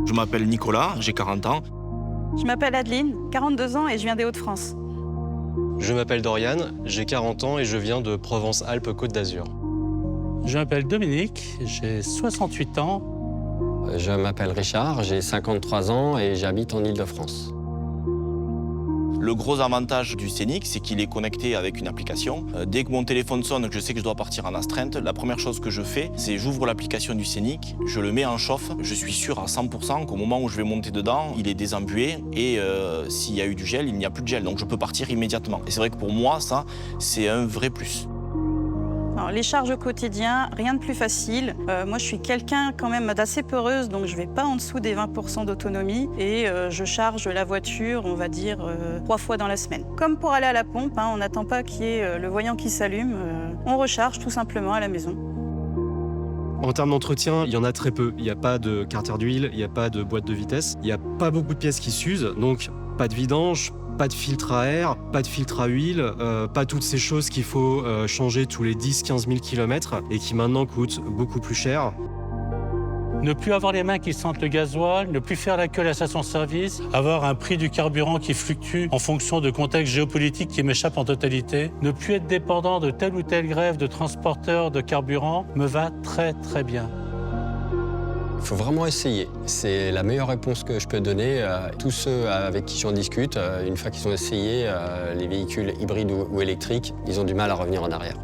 Je m'appelle Nicolas, j'ai 40 ans. Je m'appelle Adeline, 42 ans et je viens des Hauts-de-France. Je m'appelle Dorian, j'ai 40 ans et je viens de Provence-Alpes-Côte d'Azur. Je m'appelle Dominique, j'ai 68 ans. Je m'appelle Richard, j'ai 53 ans et j'habite en Île-de-France. Le gros avantage du Scénic, c'est qu'il est connecté avec une application. Dès que mon téléphone sonne, que je sais que je dois partir en astreinte, la première chose que je fais, c'est j'ouvre l'application du Scénic, je le mets en chauffe. Je suis sûr à 100% qu'au moment où je vais monter dedans, il est désembué et s'il y a eu du gel, il n'y a plus de gel. Donc je peux partir immédiatement. Et c'est vrai que pour moi, ça, c'est un vrai plus. Alors, les charges au quotidien, rien de plus facile. Moi, je suis quelqu'un quand même d'assez peureuse, donc je ne vais pas en dessous des 20% d'autonomie. Et je charge la voiture, on va dire, 3 fois dans la semaine. Comme pour aller à la pompe, on n'attend pas qu'il y ait le voyant qui s'allume. On recharge tout simplement à la maison. En termes d'entretien, il y en a très peu. Il n'y a pas de carter d'huile, il n'y a pas de boîte de vitesse, il n'y a pas beaucoup de pièces qui s'usent, donc pas de vidange, pas de filtre à air, pas de filtre à huile, pas toutes ces choses qu'il faut changer tous les 10-15 000 km et qui maintenant coûtent beaucoup plus cher. Ne plus avoir les mains qui sentent le gasoil, ne plus faire la queue à la station-service, avoir un prix du carburant qui fluctue en fonction de contextes géopolitiques qui m'échappent en totalité, ne plus être dépendant de telle ou telle grève de transporteurs de carburant me va très très bien. Il faut vraiment essayer. C'est la meilleure réponse que je peux donner à tous ceux avec qui j'en discute. Une fois qu'ils ont essayé les véhicules hybrides ou électriques, ils ont du mal à revenir en arrière.